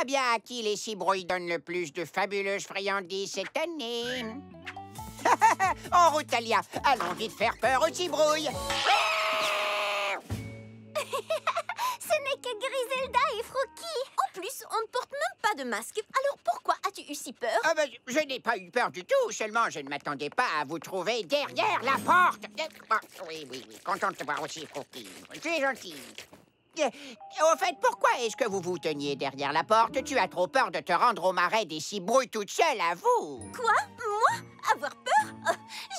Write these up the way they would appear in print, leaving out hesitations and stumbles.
Ah bien, à qui les cibrouilles donnent le plus de fabuleuses friandises cette année? En route, Talia. Allons vite faire peur aux cibrouilles. Ce n'est que Griselda et Froki. En plus, on ne porte même pas de masque. Alors pourquoi as-tu eu si peur? Ah ben, je n'ai pas eu peur du tout. Seulement, je ne m'attendais pas à vous trouver derrière la porte. Ah, oui, contente de te voir aussi, Froki. Tu es gentille. Au fait, pourquoi est-ce que vous vous teniez derrière la porte? Tu as trop peur de te rendre au marais des cibrouilles toute seule, à vous. Quoi? Moi? Avoir peur? Oh,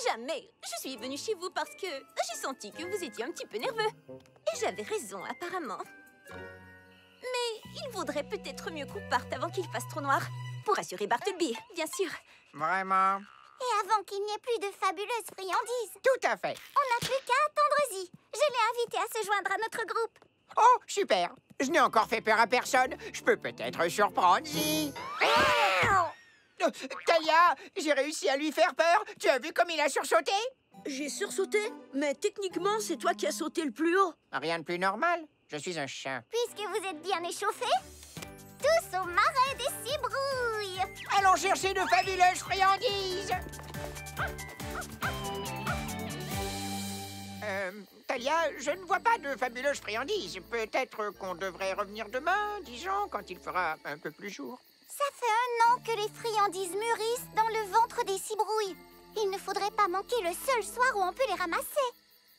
jamais. Je suis venue chez vous parce que j'ai senti que vous étiez un petit peu nerveux. Et j'avais raison, apparemment. Mais il vaudrait peut-être mieux qu'on parte avant qu'il fasse trop noir. Pour assurer Bartleby, bien sûr. Vraiment? Et avant qu'il n'y ait plus de fabuleuses friandises. Tout à fait. On n'a plus qu'à attendre Zi. Je l'ai invité à se joindre à notre groupe. Oh, super. Je n'ai encore fait peur à personne. Je peux peut-être surprendre Zi. Talia, j'ai réussi à lui faire peur. Tu as vu comme il a sursauté? J'ai sursauté, mais techniquement, c'est toi qui as sauté le plus haut. Rien de plus normal. Je suis un chat. Puisque vous êtes bien échauffés, tous au marais des cibrouilles. Allons chercher de fabuleuses friandises. Talia, je ne vois pas de fabuleuses friandises. Peut-être qu'on devrait revenir demain, disons, quand il fera un peu plus jour. Ça fait 1 an que les friandises mûrissent dans le ventre des cibrouilles. Il ne faudrait pas manquer le seul soir où on peut les ramasser.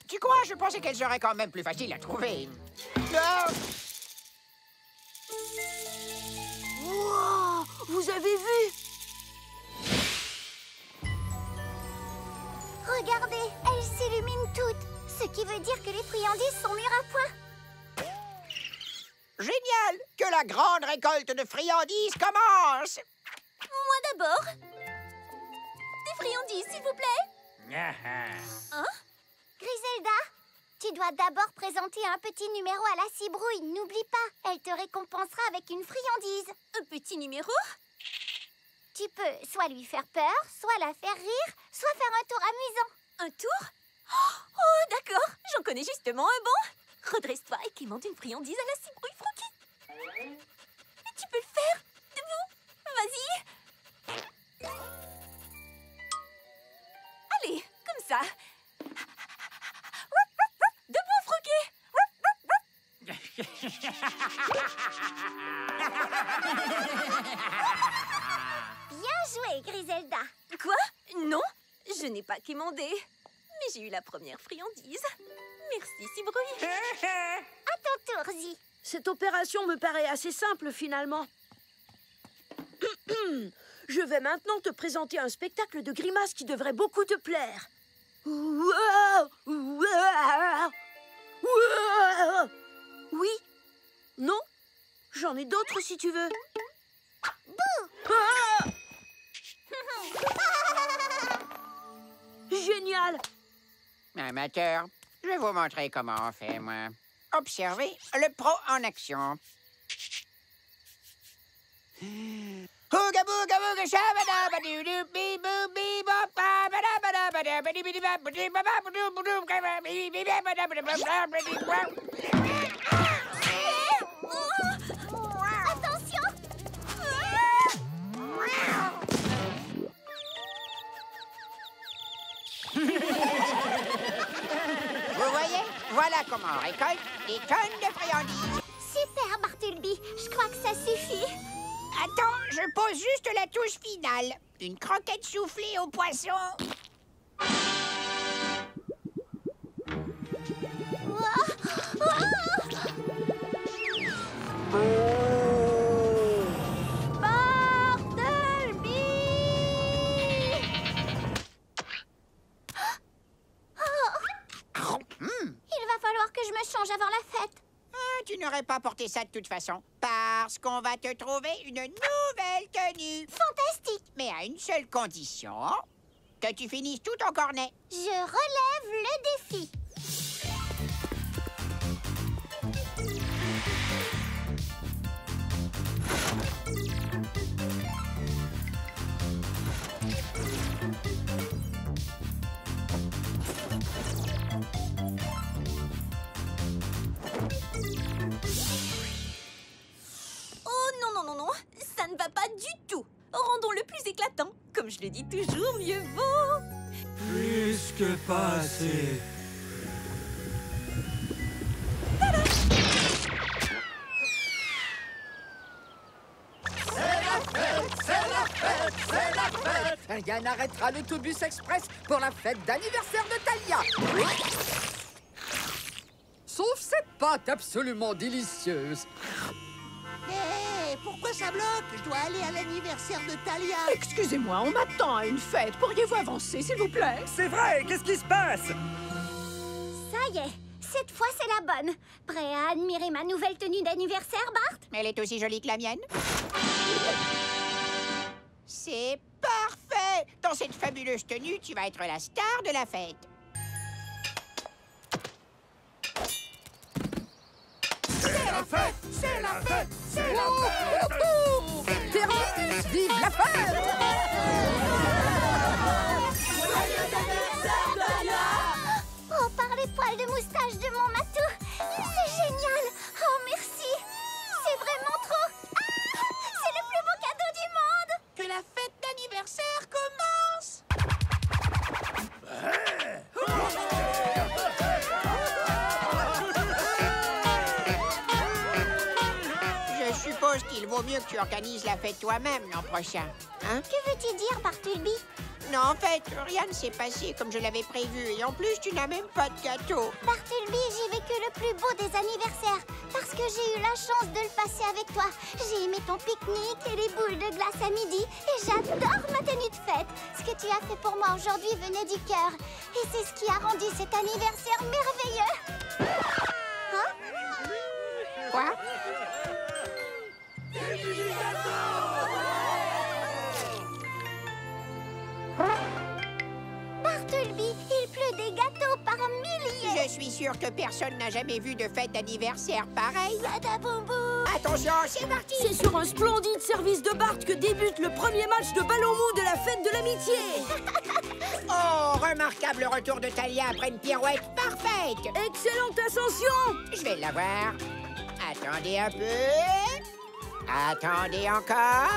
Tu crois? Je pensais qu'elles seraient quand même plus faciles à trouver. Ah! Wow, vous avez vu? Regardez, elles s'illuminent toutes. Ce qui veut dire que les friandises sont mûres à point. Génial! Que la grande récolte de friandises commence! Moi d'abord. Des friandises, s'il vous plaît. Hein? Griselda, tu dois d'abord présenter un petit numéro à la cibrouille. N'oublie pas, elle te récompensera avec une friandise. Un petit numéro? Tu peux soit lui faire peur, soit la faire rire, soit faire un tour amusant. Un tour? Oh, d'accord. J'en connais justement un bon. Redresse-toi et quémande une friandise à la cibrouille, Froki. Mais tu peux le faire. Debout. Vas-y. Allez, comme ça. Debout, Bien joué, Griselda. Quoi? Non, je n'ai pas quémandé. Mais j'ai eu la première friandise. Merci, cibrouille. À ton tour, Zi. Cette opération me paraît assez simple, finalement. Je vais maintenant te présenter un spectacle de grimaces qui devrait beaucoup te plaire. Oui? Non? J'en ai d'autres si tu veux. Ah! Génial! Amateur, je vais vous montrer comment on fait, moi. Observez le pro en action. Hooga booga booga shabada badoo doo bee boo bee bop ba ba da ba da ba da ba dee bee ba ba dee ba ba ba doo ba doo ba ba bee bee ba ba da ba da ba ba ba dee ba. Attention! Vous voyez? Voilà comment on récolte des tonnes de friandises. Super, Bartleby. Je crois que ça suffit. Attends, je pose juste la touche finale. Une croquette soufflée au poisson. Bartleby! Il va falloir que je me change avant la fête. Tu n'aurais pas porté ça de toute façon. Parce qu'on va te trouver une nouvelle tenue. Fantastique! Mais à une seule condition. Que tu finisses tout ton cornet. Je relève le défi. Oh non, non, non, non. le dis toujours, mieux vaut. Plus que pas assez. Rien n'arrêtera l'autobus express pour la fête d'anniversaire de Talia. Sauf cette pâte absolument délicieuse. Hé, pourquoi ça bloque? Je dois aller à l'anniversaire de Talia. Excusez-moi, on m'attend à une fête. Pourriez-vous avancer, s'il vous plaît? C'est vrai, qu'est-ce qui se passe? Ça y est, cette fois c'est la bonne. Prêt à admirer ma nouvelle tenue d'anniversaire, Bart? Mais elle est aussi jolie que la mienne. C'est parfait! Dans cette fabuleuse tenue, tu vas être la star de la fête. C'est la fête! C'est la fête! C'est la fête! Terminus, vive la fête! Oh, par les poils de moustache de mon matou! C'est génial! Oh, merci! C'est vraiment trop! Ah! C'est le plus beau cadeau du monde! Que la fête d'anniversaire commence. Je suppose qu'il vaut mieux que tu organises la fête toi-même l'an prochain. Hein? Que veux-tu dire, Bartleby? Non, en fait, rien ne s'est passé comme je l'avais prévu. Et en plus, tu n'as même pas de gâteau. Bartleby, j'ai vécu le plus beau des anniversaires parce que j'ai eu la chance de le passer avec toi. J'ai aimé ton pique-nique et les boules de glace à midi et j'adore ma tenue de fête. Ce que tu as fait pour moi aujourd'hui venait du cœur et c'est ce qui a rendu cet anniversaire merveilleux. Hein? Quoi? Bartleby, il pleut des gâteaux par milliers. Je suis sûre que personne n'a jamais vu de fête d'anniversaire pareille. Badaboum. Attention, c'est parti! C'est sur un splendide service de Bart que débute le premier match de ballon mou de la fête de l'amitié. Oh, remarquable retour de Talia après une pirouette parfaite! Excellente ascension. Je vais l'avoir. Attendez un peu. Attendez encore.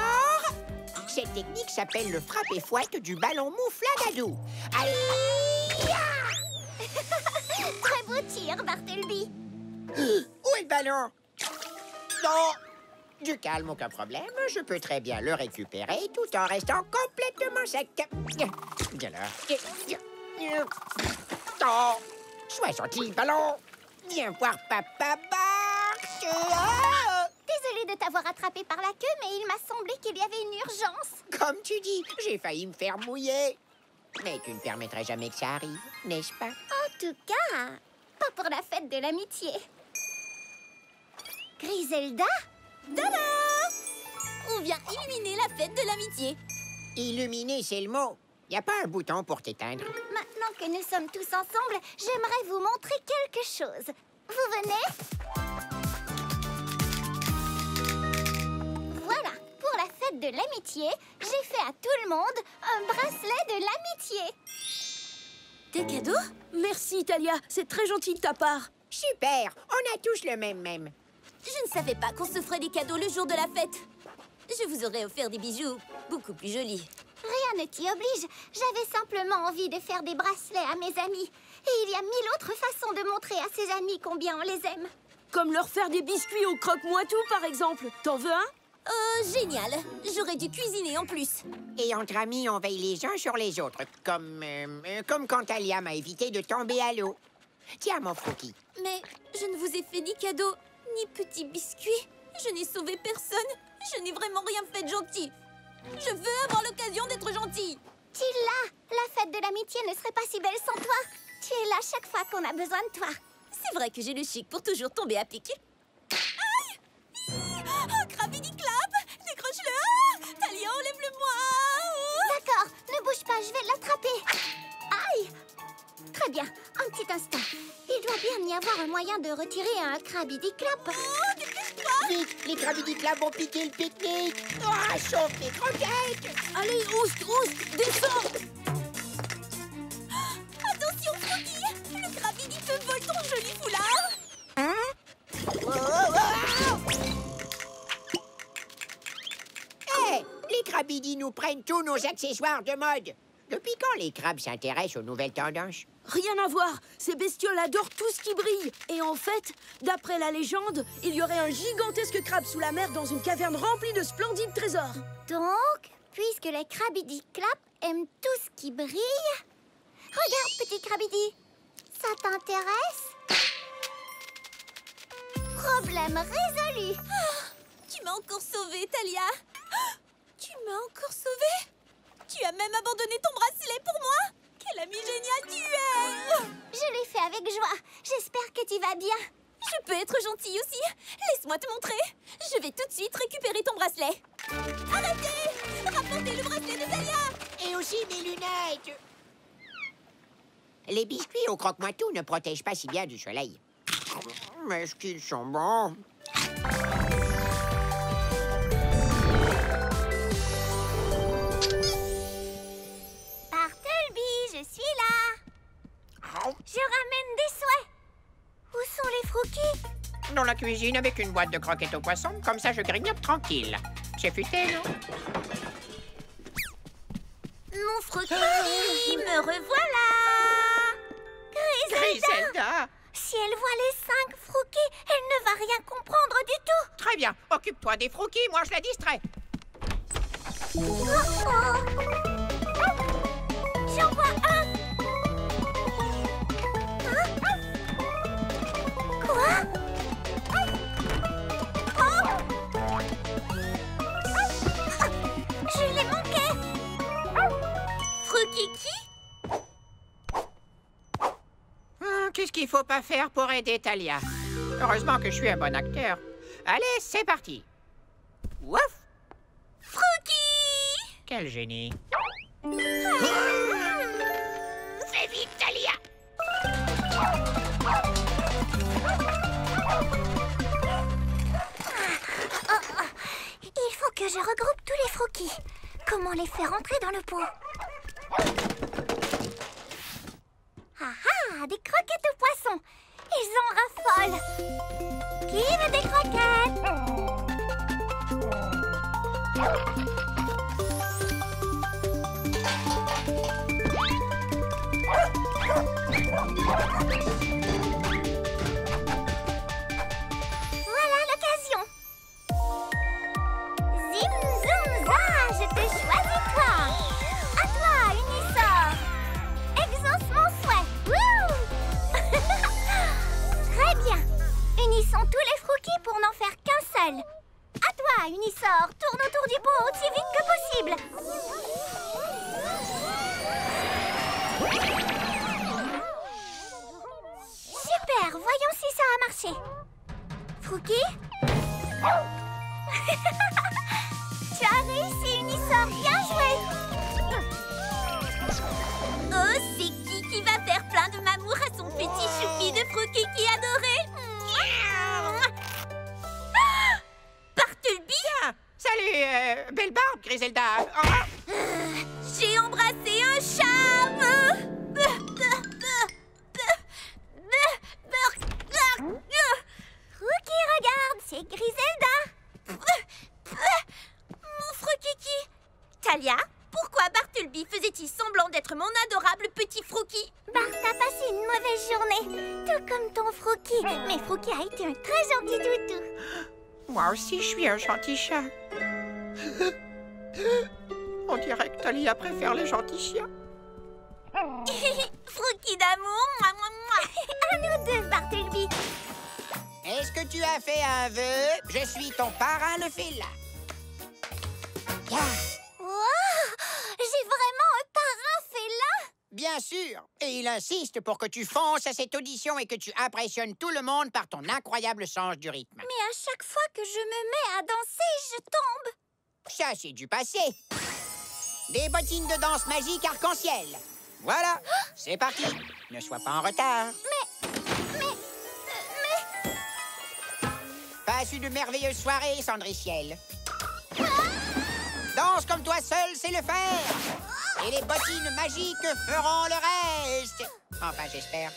Cette technique s'appelle le frappe et fouette du ballon mou Flagadou. Aïe! Très beau tir, Bartleby. Où est le ballon? Non! Du calme, aucun problème. Je peux très bien le récupérer tout en restant complètement sec. Viens là. Oh, sois gentil, ballon. Viens voir Papa Bart. Oh! Désolée de t'avoir attrapé par la queue, mais il m'a semblé qu'il y avait une urgence. Comme tu dis, j'ai failli me faire mouiller. Mais tu ne permettrais jamais que ça arrive, n'est-ce pas? En tout cas, pas pour la fête de l'amitié. Griselda? Tada! On vient illuminer la fête de l'amitié. Illuminer, c'est le mot. Y a pas un bouton pour t'éteindre? Maintenant que nous sommes tous ensemble, j'aimerais vous montrer quelque chose. Vous venez? Voilà, pour la fête de l'amitié, j'ai fait à tout le monde un bracelet de l'amitié. Des cadeaux? Merci, Talia. C'est très gentil de ta part. Super! On a tous le même. Je ne savais pas qu'on se ferait des cadeaux le jour de la fête. Je vous aurais offert des bijoux beaucoup plus jolis. Rien ne t'y oblige. J'avais simplement envie de faire des bracelets à mes amis. Et il y a 1000 autres façons de montrer à ses amis combien on les aime. Comme leur faire des biscuits au croque-moi-tout, par exemple. T'en veux un? Oh, génial! J'aurais dû cuisiner en plus. Et entre amis, on veille les uns sur les autres. Comme quand Talia m'a évité de tomber à l'eau. Tiens, mon Fouki. Mais je ne vous ai fait ni cadeau, ni petit biscuit. Je n'ai sauvé personne. Je n'ai vraiment rien fait de gentil. Je veux avoir l'occasion d'être gentille. Tilla, la fête de l'amitié ne serait pas si belle sans toi. Tu es là chaque fois qu'on a besoin de toi. C'est vrai que j'ai le chic pour toujours tomber à pic. Aïe! Oh, crabidi-clap! Décroche-le! Ah, Talia, enlève-le-moi! D'accord, ne bouge pas, je vais l'attraper. Aïe! Très bien, un petit instant. Il doit bien y avoir un moyen de retirer un crabidi-clap. Oh, dépêche-toi! Vite, les crabidiclabs vont piquer le pique-nique. Oh, chauffe les croquettes. Allez, oust, descends. Attention, Froggy! Le crabidi peut voler ton joli foulard! Hein? Oh, oh, oh. Hé, les crabidis nous prennent tous nos accessoires de mode. Depuis quand les crabes s'intéressent aux nouvelles tendances? Rien à voir. Ces bestioles adorent tout ce qui brille. Et en fait, d'après la légende, il y aurait un gigantesque crabe sous la mer dans une caverne remplie de splendides trésors. Donc, puisque les Krabidi Clap aiment tout ce qui brille... Regarde, petit Krabidi. Ça t'intéresse? Problème résolu. Tu m'as encore sauvée, Talia. Tu m'as encore sauvée. Tu as même abandonné ton bracelet pour moi. Quel ami génial tu es. Je l'ai fait avec joie. J'espère que tu vas bien. Je peux être gentille aussi. Laisse-moi te montrer. Je vais tout de suite récupérer ton bracelet. Arrêtez! Rapportez le bracelet de Talia. Et aussi mes lunettes. Les biscuits au croque-moitou ne protègent pas si bien du soleil. Mais est-ce qu'ils sont bons? Bartleby, je suis là. Je ramène des souhaits. Où sont les Frookies? Dans la cuisine avec une boîte de croquettes au poisson. Comme ça, je grignote tranquille. C'est futé, non? Mon Frookie, me revoilà. Griselda! Si elle voit les 5 Frookies, elle ne va rien comprendre du tout. Très bien. Occupe-toi des Frookies, moi je la distrais. Oh, oh. J'en vois un. Quoi? Je l'ai manqué. Frookie qui? Qu'est-ce qu'il faut pas faire pour aider Talia? Heureusement que je suis un bon acteur. Allez, c'est parti. Wouf! Frookie! Quel génie. Fais vite, Talia! Il faut que je regroupe tous les Frookies. Comment les faire entrer dans le pot? Ah ah, des croquettes au poisson. Ils en raffolent. Qui veut des croquettes? Voilà l'occasion. Zim, zoom, za, je te choisis toi. À toi, Unissor. Exauce mon souhait. Wouh! Très bien. Unissons tous les Frookies pour n'en faire qu'un seul. À toi, Unissor. Tourne autour du pot aussi vite que possible. Super. Voyons si ça a marché. Frookie? Tu as réussi, Unissor. Bien joué. Oh, c'est qui va faire plein de mamour à son petit choupi de Frookie qui adoré? Bartleby! Salut, belle barbe, Griselda. Oh. J'ai embrassé un charme! Frookie, regarde, c'est Griselda. Mon Frookie! Talia, pourquoi Bartleby faisait-il semblant d'être mon adorable petit Frookie? Bart a passé une mauvaise journée, tout comme ton Frookie. Mais Frookie a été un très gentil toutou. Moi aussi, je suis un gentil chat. On dirait que Talia préfère les gentils chiens. Frookie d'amour, moi, moi, moi. À nous deux, Bartleby. Est-ce que tu as fait un vœu? Je suis ton parrain, le félin. Wow, j'ai vraiment un parrain félin. Bien sûr. Et il insiste pour que tu fonces à cette audition et que tu impressionnes tout le monde par ton incroyable sens du rythme. Mais à chaque fois que je me mets à danser, je tombe. Ça, c'est du passé. Des bottines de danse magique arc-en-ciel. Voilà, c'est parti. Ne sois pas en retard. Passe une merveilleuse soirée, Cendriciel. Danse comme toi seul, c'est le faire. Et les bottines magiques feront le reste. Enfin, j'espère.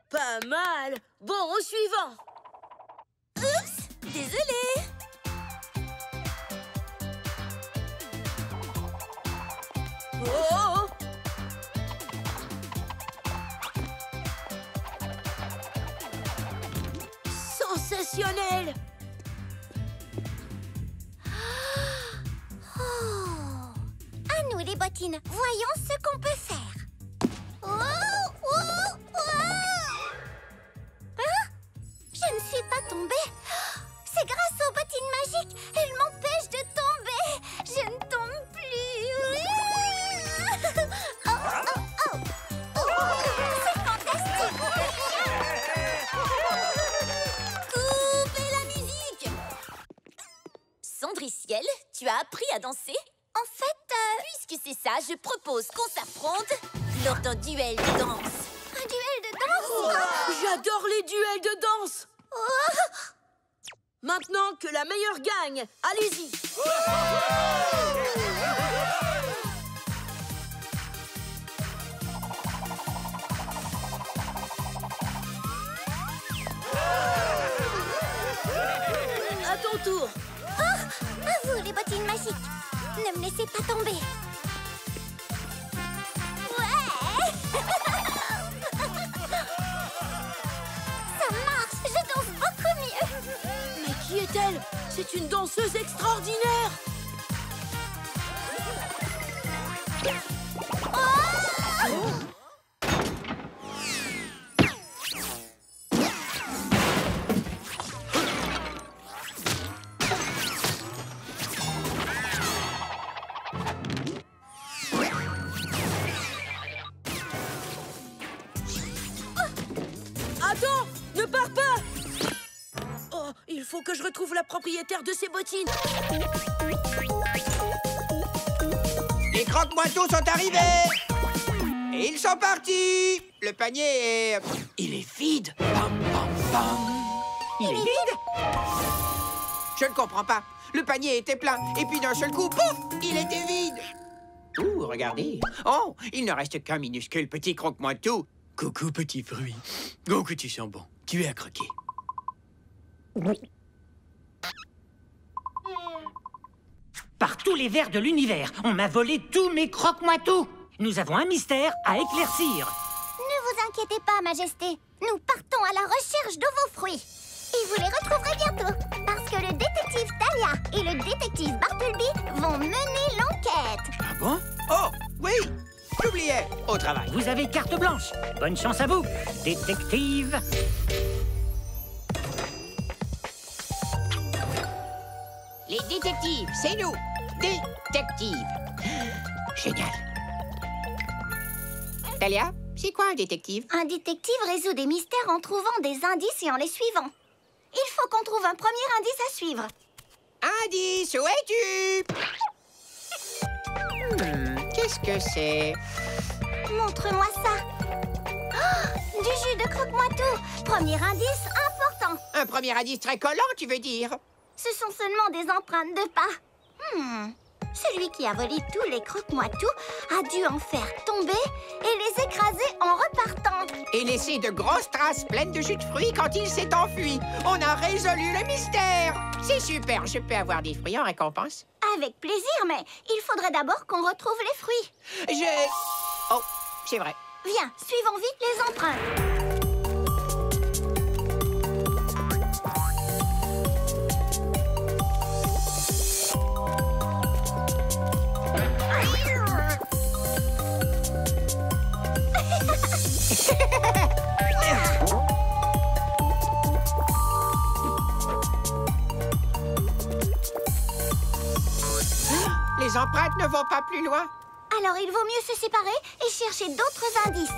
Pas mal. Bon, au suivant. Oups! Désolée. Oh! Sensationnel! Oh. À nous les bottines, voyons ce qu'on peut faire. Oh, oh, oh. Hein? Je ne suis pas tombée. C'est grâce aux bottines magiques. Elles m'empêchent de tomber. Je ne tombe plus. Oh, oh, oh. Oh, c'est fantastique. Coupez la musique. Cendriciel, tu as appris à danser? En fait, Puisque c'est ça, je propose qu'on s'affronte lors d'un duel de danse. un duel de danse. J'adore les duels de danse! Maintenant que la meilleure gagne, allez-y! À ton tour! À vous les bottines magiques. Ne me laissez pas tomber. Ouais. Ça marche, je danse beaucoup mieux. Mais qui est-elle? C'est une danseuse extraordinaire! Attends! Ne pars pas! Oh, il faut que je retrouve la propriétaire de ces bottines. Les croque-moitos sont arrivés. Et ils sont partis. Le panier est... Il est vide. Bam, bam, bam. Il est vide. Je ne comprends pas. Le panier était plein. Et puis d'un seul coup, pouf, il était vide. Ouh, regardez. Oh, il ne reste qu'un minuscule petit croque-moitou. Coucou, petit fruit. Oh, que tu sens bon. Tu es à croquer. Par tous les vers de l'univers, on m'a volé tous mes croque-moitos. Nous avons un mystère à éclaircir. Ne vous inquiétez pas, Majesté. Nous partons à la recherche de vos fruits. Et vous les retrouverez bientôt. Parce que le détective Talia et le détective Bartleby vont mener l'enquête. Ah bon? Oh, oui. J'oubliais. Au travail. Vous avez carte blanche. Bonne chance à vous, détective. Les détectives, c'est nous. Détectives. Génial. Talia, c'est quoi un détective? Un détective résout des mystères en trouvant des indices et en les suivant. Il faut qu'on trouve un premier indice à suivre. Indice, où es-tu? Qu'est-ce que c'est? Montre-moi ça. Oh, du jus de croque-moitou. Premier indice important. Un premier indice très collant, tu veux dire? Ce sont seulement des empreintes de pas. Celui qui a volé tous les croque-moitou a dû en faire tomber et les écraser en repartant. Et laisser de grosses traces pleines de jus de fruits quand il s'est enfui. On a résolu le mystère. C'est super, je peux avoir des fruits en récompense? Avec plaisir, mais il faudrait d'abord qu'on retrouve les fruits. Oh, c'est vrai. Viens, suivons vite les empreintes. Les empreintes ne vont pas plus loin. Alors il vaut mieux se séparer et chercher d'autres indices.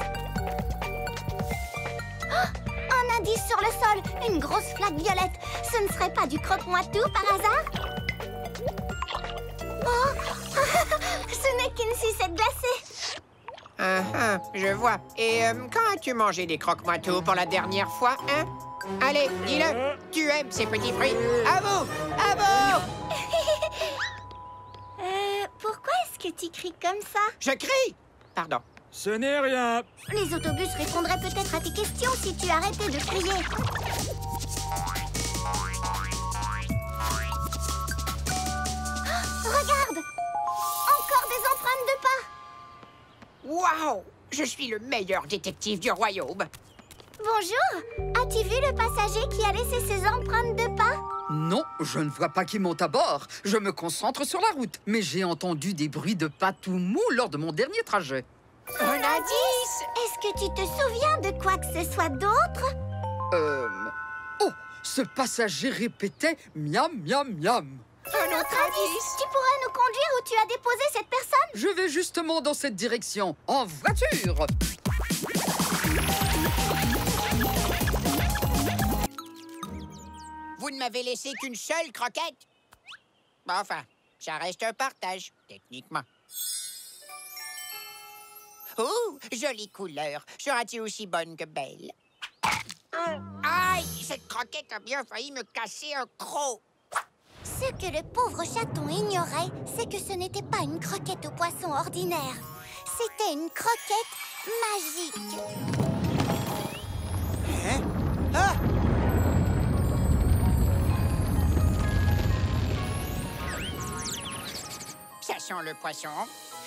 Oh, un indice sur le sol, une grosse flaque violette. Ce ne serait pas du croque-moitou par hasard? Oh, ce n'est qu'une sucette glacée. Je vois. Et quand as-tu mangé des croque-moitou pour la dernière fois, hein? Allez, dis-le. Tu aimes ces petits fruits. À vous! À vous! Pourquoi est-ce que tu cries comme ça? Je crie! Pardon. Ce n'est rien. Les autobus répondraient peut-être à tes questions si tu arrêtais de crier. de pas. Waouh! Je suis le meilleur détective du royaume. Bonjour. As-tu vu le passager qui a laissé ses empreintes de pas? Non, je ne vois pas qui monte à bord. Je me concentre sur la route. Mais j'ai entendu des bruits de pas tout mou lors de mon dernier trajet. Un indice! Est-ce que tu te souviens de quoi que ce soit d'autre? Oh, ce passager répétait miam, miam, miam. Un autre indice! Tu pourrais nous conduire où tu as déposé cette personne? Je vais justement dans cette direction, en voiture. Vous ne m'avez laissé qu'une seule croquette? Bon, enfin, ça reste un partage, techniquement. Oh, jolie couleur. Sera-t-elle aussi bonne que belle? Aïe, cette croquette a bien failli me casser un croc. Ce que le pauvre chaton ignorait, c'est que ce n'était pas une croquette au poisson ordinaire. C'était une croquette magique. Hein? Ah! Ça sent le poisson,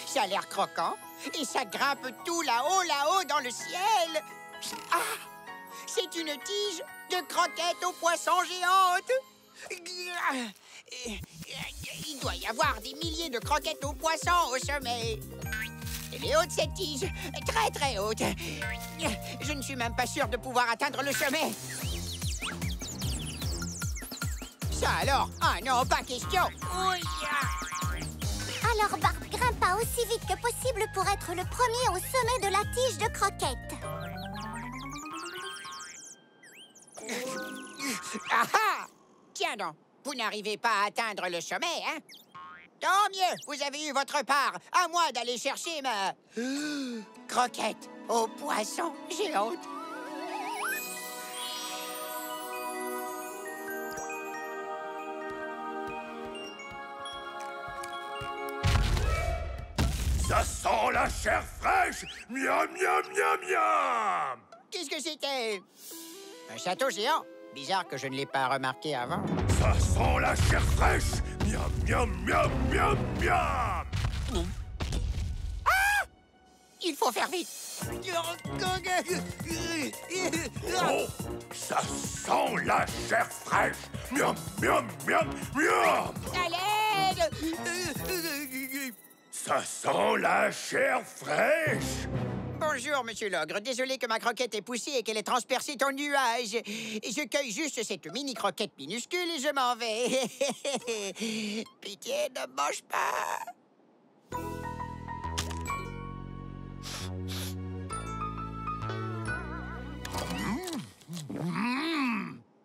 ça a l'air croquant, et ça grimpe tout là-haut dans le ciel. Ah! C'est une tige de croquettes au poisson géante. Il doit y avoir des milliers de croquettes au poisson au sommet. Elle est haute, cette tige. Très, très haute. Je ne suis même pas sûre de pouvoir atteindre le sommet. Ça alors? Ah non, pas question. Alors Bart grimpa aussi vite que possible pour être le premier au sommet de la tige de croquettes. Ah ah! Tiens donc, vous n'arrivez pas à atteindre le sommet, hein? Tant mieux, vous avez eu votre part. À moi d'aller chercher ma... croquette au poisson géante. Ça sent la chair fraîche! Miam, miam, miam, miam! Qu'est-ce que c'était? Un château géant? Bizarre que je ne l'ai pas remarqué avant. Ça sent la chair fraîche! Miam, miam, miam, miam, miam! Ah! Il faut faire vite. Oh! Ça sent la chair fraîche! Miam, miam, miam, miam! À l'aide! Ça sent la chair fraîche! Bonjour, Monsieur l'ogre. Désolé que ma croquette ait poussé et qu'elle ait transpercé ton nuage. Je cueille juste cette mini-croquette minuscule et je m'en vais. Pitié, ne mange pas.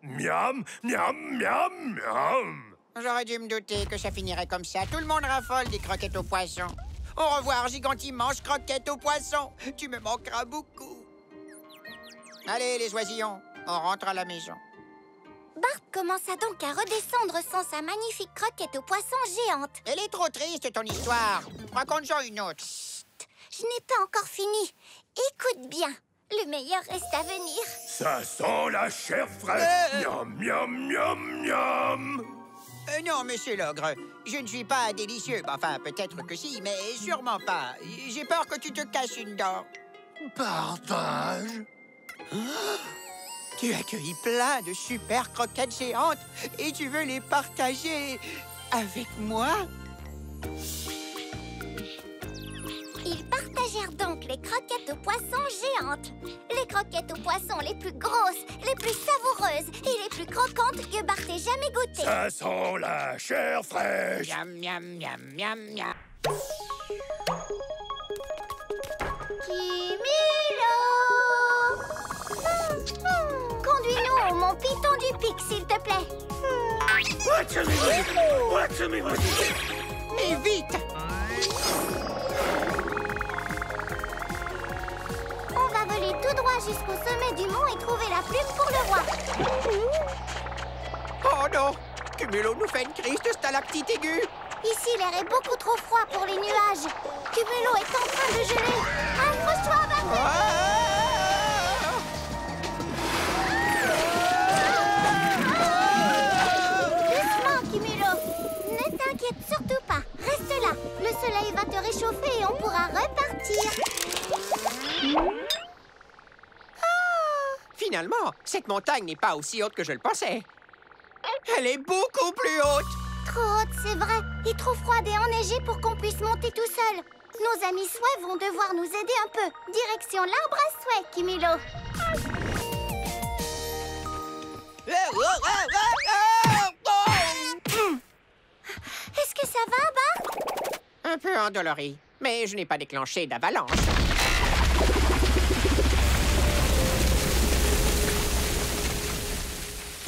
Miam, miam, miam, miam! J'aurais dû me douter que ça finirait comme ça. Tout le monde raffole des croquettes au poisson. Au revoir, gigante immense croquette au poisson. Tu me manqueras beaucoup. Allez, les oisillons, on rentre à la maison. Bart commença donc à redescendre sans sa magnifique croquette au poisson géante. Elle est trop triste, ton histoire. Raconte-en une autre. Je n'ai pas encore fini. Écoute bien, le meilleur reste à venir. Ça sent la chair fraîche! Miam, miam, miam, miam! Non, monsieur l'ogre, je ne suis pas délicieux. Enfin, peut-être que si, mais sûrement pas. J'ai peur que tu te casses une dent. Partage? Tu as cueilli plein de super croquettes géantes et tu veux les partager avec moi? Ils partagèrent donc les croquettes au poisson géantes. Les croquettes au poisson les plus grosses, les plus savoureuses et les plus croquantes que Bart ait jamais goûtées. Ça sent la chair fraîche! Miam, miam, miam, miam, miam. Kimilo! Conduis-nous au mont Piton du Pic, s'il te plaît. Mais vite! On va voler tout droit jusqu'au sommet du mont et trouver la plume pour le roi. Oh non! Cumulo nous fait une crise de stalactite aiguë. Ici, l'air est beaucoup trop froid pour les nuages. Cumulo est en train de geler. Accroche-toi, Bart! Doucement, Cumulo. Ne t'inquiète surtout pas. Reste là. Le soleil va te réchauffer et Finalement, cette montagne n'est pas aussi haute que je le pensais. Elle est beaucoup plus haute. Trop haute, c'est vrai. Et trop froide et enneigée pour qu'on puisse monter tout seul. Nos amis Souhait vont devoir nous aider un peu. Direction l'arbre à Souhait, Kimilo. Est-ce que ça va, Bart? Un peu endolori, mais je n'ai pas déclenché d'avalanche.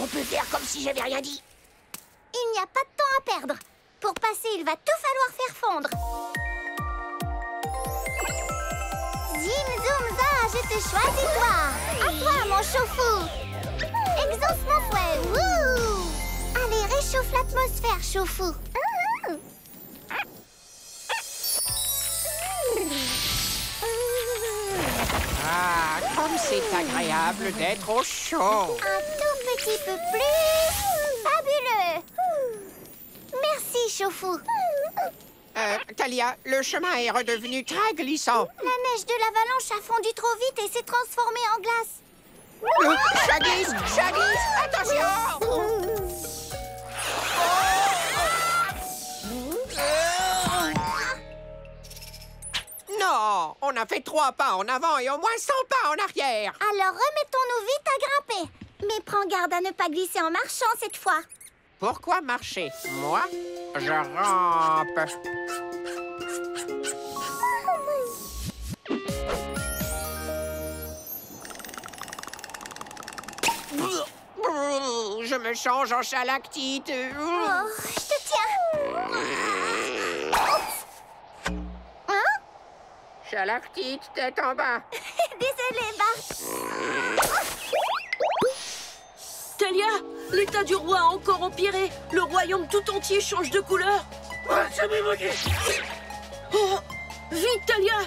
On peut faire comme si j'avais rien dit. Il n'y a pas de temps à perdre. Pour passer, il va tout falloir faire fondre. Zim, zoom, za, je te choisis, toi. À toi, mon chauffe-fou. Exauce mon fouet. Wouh! Allez, réchauffe l'atmosphère, chauffe-fou. Ah, comme c'est agréable d'être au chaud. Un tout petit peu plus. Fabuleux. Merci, chauffe-fou. Talia, le chemin est redevenu très glissant. La neige de l'avalanche a fondu trop vite et s'est transformée en glace. Ça glisse, ça glisse. Attention! Non, on a fait 3 pas en avant et au moins 100 pas en arrière. Alors remettons-nous vite à grimper. Mais prends garde à ne pas glisser en marchant cette fois. Pourquoi marcher? Moi, je rampe. Je me change en stalactite. Oh, je te tiens. Hein? Stalactite, tête en bas. Désolée, Bart. Talia, l'état du roi a encore empiré. Le royaume tout entier change de couleur. Oh, vite, Talia!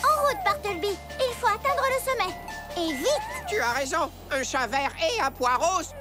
En route, Bartleby. Il faut atteindre le sommet. Et vite! Tu as raison, un chat vert et un poids rose.